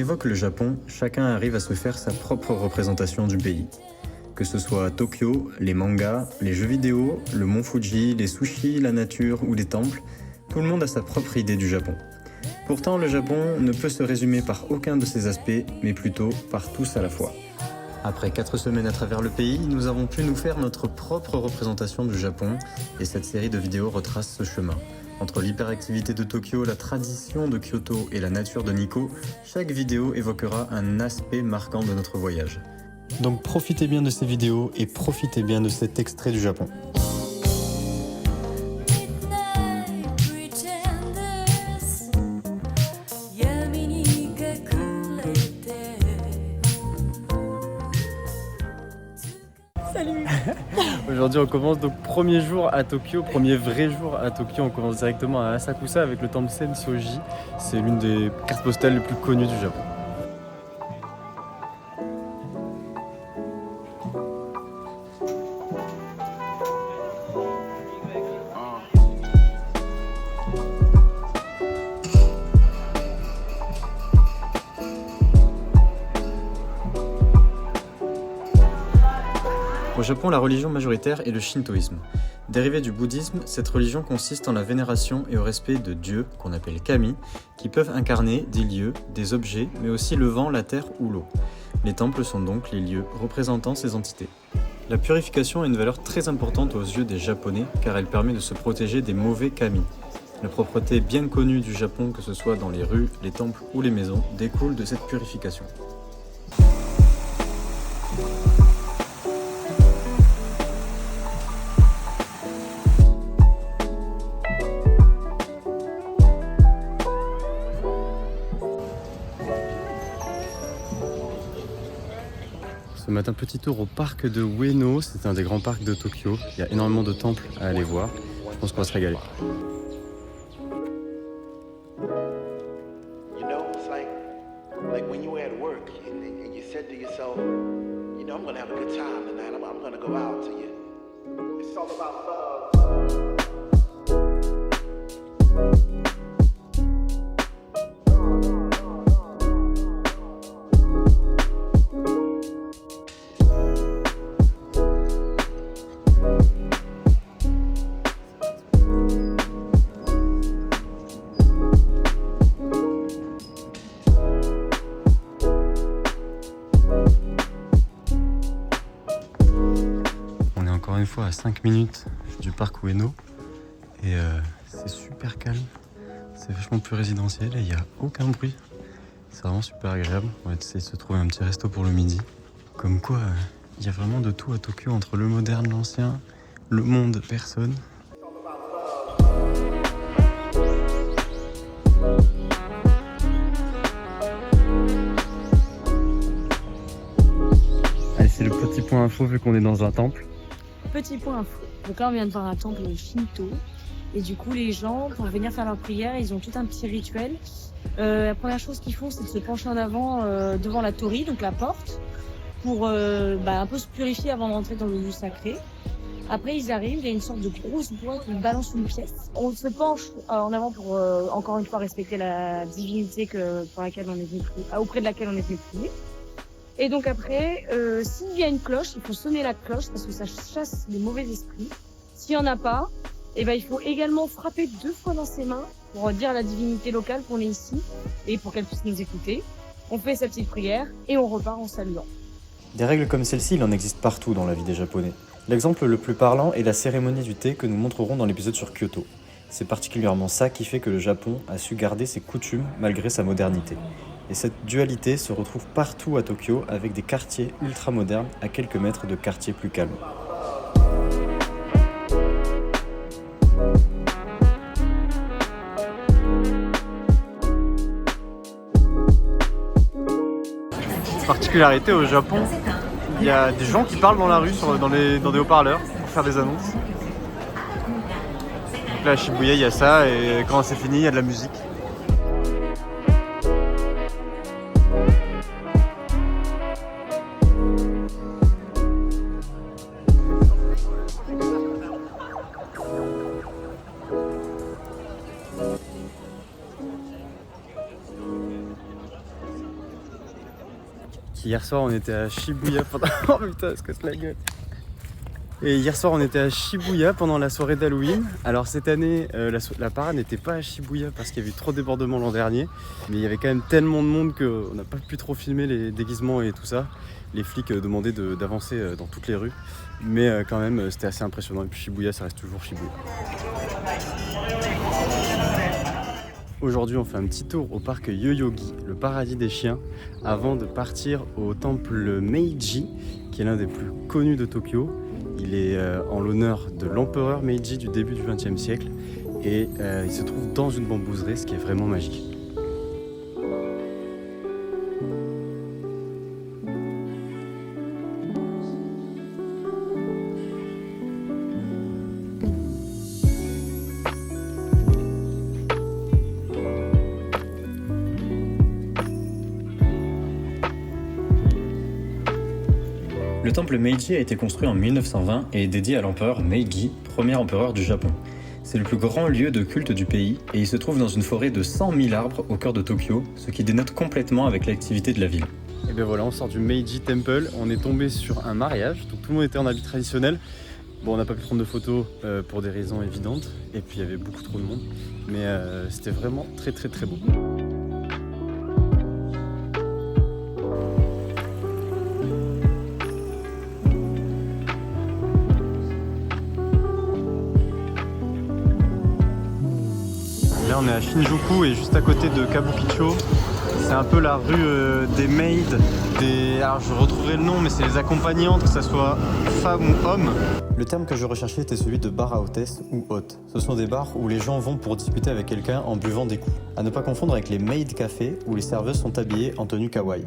évoque le Japon, chacun arrive à se faire sa propre représentation du pays. Que ce soit à Tokyo, les mangas, les jeux vidéo, le mont Fuji, les sushis, la nature ou les temples, tout le monde a sa propre idée du Japon. Pourtant, le Japon ne peut se résumer par aucun de ces aspects, mais plutôt par tous à la fois. Après 4 semaines à travers le pays, nous avons pu nous faire notre propre représentation du Japon, et cette série de vidéos retrace ce chemin. Entre l'hyperactivité de Tokyo, la tradition de Kyoto et la nature de Nikko, chaque vidéo évoquera un aspect marquant de notre voyage. Donc profitez bien de ces vidéos et profitez bien de cet extrait du Japon. Salut. Aujourd'hui on commence donc premier jour à Tokyo, premier vrai jour à Tokyo. On commence directement à Asakusa avec le temple Sensoji. C'est l'une des cartes postales les plus connues du Japon. Au Japon, la religion majoritaire est le shintoïsme. Dérivé du bouddhisme, cette religion consiste en la vénération et au respect de dieux, qu'on appelle kami, qui peuvent incarner des lieux, des objets, mais aussi le vent, la terre ou l'eau. Les temples sont donc les lieux représentant ces entités. La purification a une valeur très importante aux yeux des Japonais, car elle permet de se protéger des mauvais kami. La propreté bien connue du Japon, que ce soit dans les rues, les temples ou les maisons, découle de cette purification. Ce matin, petit tour au parc de Ueno, c'est un des grands parcs de Tokyo. Il y a énormément de temples à aller voir. Je pense qu'on va se régaler. You know, it's like when you were at work and you said to yourself, you know, I'm gonna have a good time tonight. I'm gonna go out to you. It's all about love. Encore une fois à 5 minutes du parc Ueno et c'est super calme, c'est vachement plus résidentiel et il n'y a aucun bruit, c'est vraiment super agréable. On va essayer de se trouver un petit resto pour le midi. Comme quoi il y a vraiment de tout à Tokyo, entre le moderne, l'ancien, le monde, personne. Allez, c'est le petit point info vu qu'on est dans un temple. Petit point info. Donc là, on vient de voir un temple Shinto. Et du coup, les gens, pour venir faire leur prière, ils ont tout un petit rituel. La première chose qu'ils font, c'est de se pencher en avant devant la torii, donc la porte, pour un peu se purifier avant d'entrer dans le lieu sacré. Après, ils arrivent, il y a une sorte de grosse boîte qui balance une pièce. On se penche en avant pour, encore une fois, respecter la divinité auprès de laquelle on est venu prier. Et donc après, s'il y a une cloche, il faut sonner la cloche parce que ça chasse les mauvais esprits. S'il n'y en a pas, il faut également frapper 2 fois dans ses mains pour dire à la divinité locale qu'on est ici et pour qu'elle puisse nous écouter. On fait sa petite prière et on repart en saluant. Des règles comme celle-ci, il en existe partout dans la vie des Japonais. L'exemple le plus parlant est la cérémonie du thé que nous montrerons dans l'épisode sur Kyoto. C'est particulièrement ça qui fait que le Japon a su garder ses coutumes malgré sa modernité. Et cette dualité se retrouve partout à Tokyo avec des quartiers ultra modernes à quelques mètres de quartiers plus calmes. Particularité au Japon, il y a des gens qui parlent dans la rue, dans des haut-parleurs pour faire des annonces. Donc là à Shibuya il y a ça et quand c'est fini il y a de la musique. Hier soir on était à Shibuya pendant... Oh putain, elle se casse la gueule. Et hier soir on était à Shibuya pendant la soirée d'Halloween. Alors cette année la parade n'était pas à Shibuya parce qu'il y avait eu trop de débordements l'an dernier. Mais il y avait quand même tellement de monde qu'on n'a pas pu trop filmer les déguisements et tout ça. Les flics demandaient d'avancer dans toutes les rues. Mais quand même c'était assez impressionnant. Et puis Shibuya ça reste toujours Shibuya. Aujourd'hui on fait un petit tour au parc Yoyogi, le paradis des chiens, avant de partir au temple Meiji, qui est l'un des plus connus de Tokyo. Il est en l'honneur de l'empereur Meiji du début du XXe siècle et il se trouve dans une bambouserie, ce qui est vraiment magique. Le temple Meiji a été construit en 1920 et est dédié à l'empereur Meiji, premier empereur du Japon. C'est le plus grand lieu de culte du pays et il se trouve dans une forêt de 100 000 arbres au cœur de Tokyo, ce qui dénote complètement avec l'activité de la ville. Et bien voilà, on sort du Meiji Temple, on est tombé sur un mariage, donc tout le monde était en habit traditionnel. Bon, on n'a pas pu prendre de photos pour des raisons évidentes, et puis il y avait beaucoup trop de monde, mais c'était vraiment très très très beau. Là on est à Shinjuku et juste à côté de Kabukicho. C'est un peu la rue des maids, alors je retrouverai le nom, mais c'est les accompagnantes, que ce soit femmes ou hommes. Le terme que je recherchais était celui de bar à hôtesse ou hôte. Ce sont des bars où les gens vont pour discuter avec quelqu'un en buvant des coups. À ne pas confondre avec les maid cafés où les serveuses sont habillées en tenue kawaii.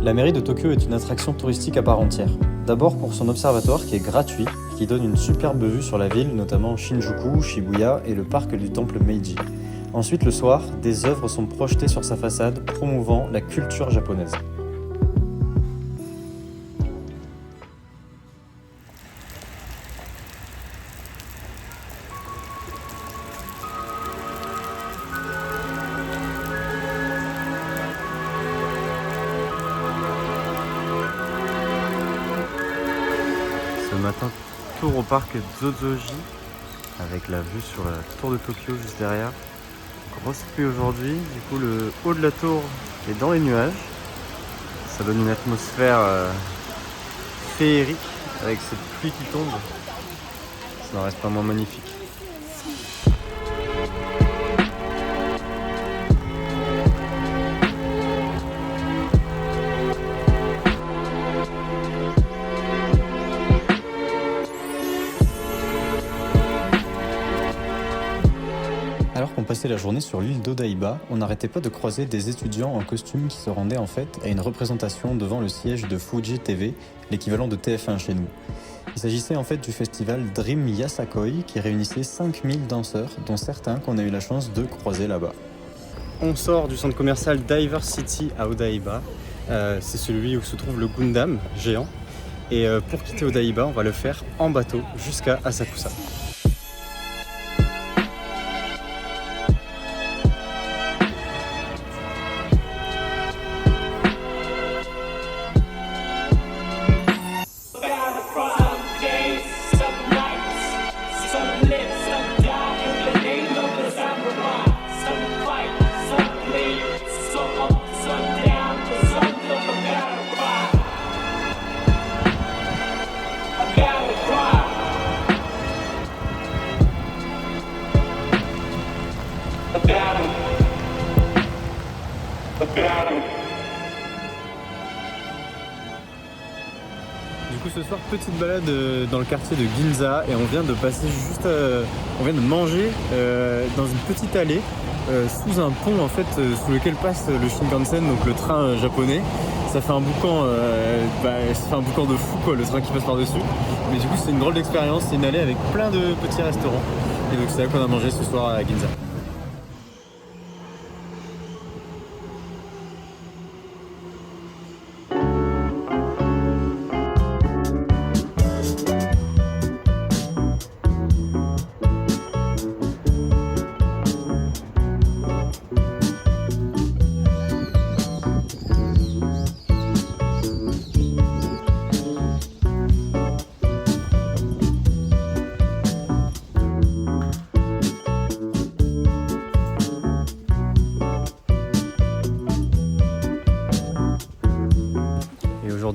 La mairie de Tokyo est une attraction touristique à part entière. D'abord pour son observatoire qui est gratuit et qui donne une superbe vue sur la ville, notamment Shinjuku, Shibuya et le parc du temple Meiji. Ensuite, le soir, des œuvres sont projetées sur sa façade, promouvant la culture japonaise. Ce matin, tour au parc Zozoji avec la vue sur la tour de Tokyo juste derrière. Grosse pluie aujourd'hui, du coup le haut de la tour est dans les nuages. Ça donne une atmosphère féerique avec cette pluie qui tombe. Ça n'en reste pas moins magnifique. Alors qu'on passait la journée sur l'île d'Odaiba, on n'arrêtait pas de croiser des étudiants en costume qui se rendaient en fait à une représentation devant le siège de Fuji TV, l'équivalent de TF1 chez nous. Il s'agissait en fait du festival Dream Yasakoi qui réunissait 5000 danseurs, dont certains qu'on a eu la chance de croiser là-bas. On sort du centre commercial Diver City à Odaiba. C'est celui où se trouve le Gundam géant. Et pour quitter Odaiba, on va le faire en bateau jusqu'à Asakusa. Du coup ce soir, petite balade dans le quartier de Ginza et on vient de passer juste, on vient de manger dans une petite allée sous un pont en fait sous lequel passe le Shinkansen, donc le train japonais. Ça fait un boucan, ça fait un boucan de fou quoi, le train qui passe par dessus. Mais du coup c'est une drôle d'expérience, c'est une allée avec plein de petits restaurants et donc c'est là qu'on a mangé ce soir à Ginza.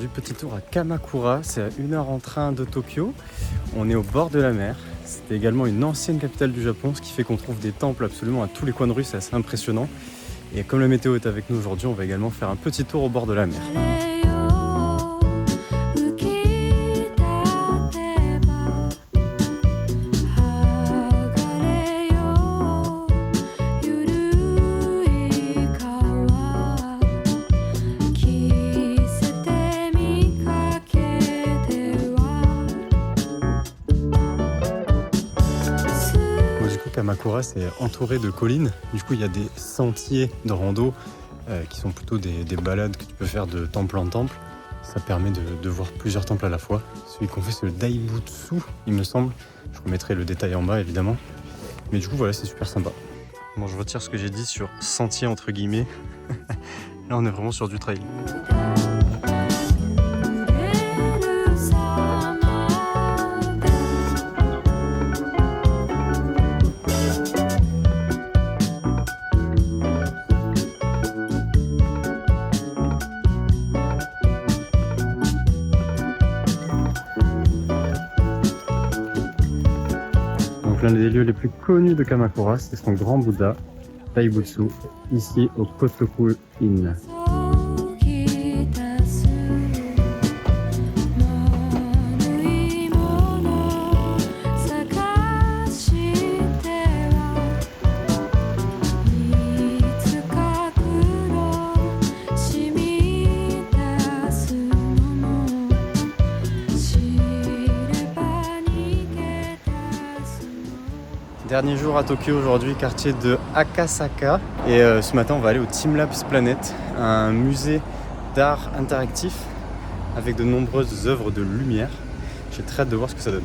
petit tour à Kamakura, c'est à 1 heure en train de Tokyo. On est au bord de la mer. C'était également une ancienne capitale du Japon, ce qui fait qu'on trouve des temples absolument à tous les coins de rue, c'est assez impressionnant. Et comme la météo est avec nous aujourd'hui, on va également faire un petit tour au bord de la mer. Kamakura, c'est entouré de collines. Du coup, il y a des sentiers de rando qui sont plutôt des balades que tu peux faire de temple en temple. Ça permet de voir plusieurs temples à la fois. Celui qu'on fait, c'est le Daibutsu, il me semble. Je vous mettrai le détail en bas, évidemment. Mais du coup, voilà, c'est super sympa. Bon, je retire ce que j'ai dit sur sentier entre guillemets. Là, on est vraiment sur du trail. L'un des lieux les plus connus de Kamakura, c'est son grand Bouddha, Daibutsu, ici au Kotoku Inn. Dernier jour à Tokyo aujourd'hui, quartier de Akasaka. Et ce matin, on va aller au Teamlabs Planet, un musée d'art interactif avec de nombreuses œuvres de lumière. J'ai très hâte de voir ce que ça donne.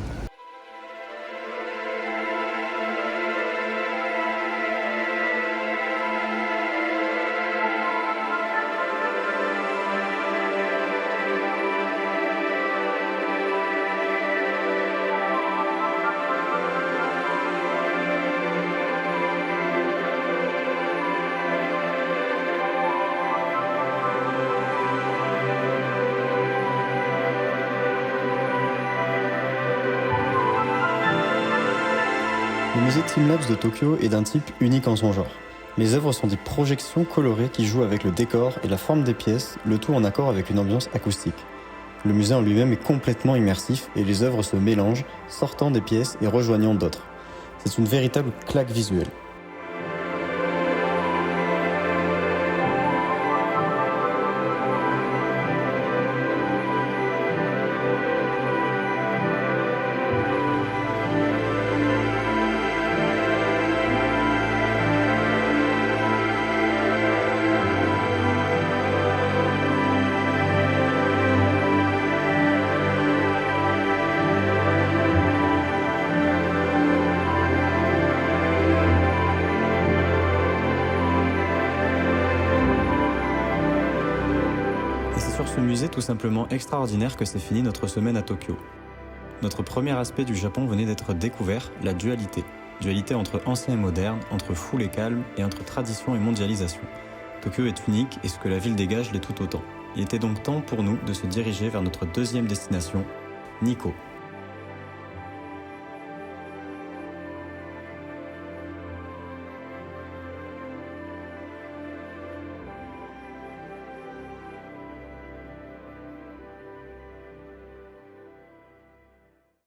Le musée Teamlabs de Tokyo est d'un type unique en son genre. Les œuvres sont des projections colorées qui jouent avec le décor et la forme des pièces, le tout en accord avec une ambiance acoustique. Le musée en lui-même est complètement immersif et les œuvres se mélangent, sortant des pièces et rejoignant d'autres. C'est une véritable claque visuelle. Sur ce musée tout simplement extraordinaire que s'est fini notre semaine à Tokyo. Notre premier aspect du Japon venait d'être découvert, la dualité. Dualité entre ancien et moderne, entre foule et calme, et entre tradition et mondialisation. Tokyo est unique et ce que la ville dégage l'est tout autant. Il était donc temps pour nous de se diriger vers notre deuxième destination, Nikko.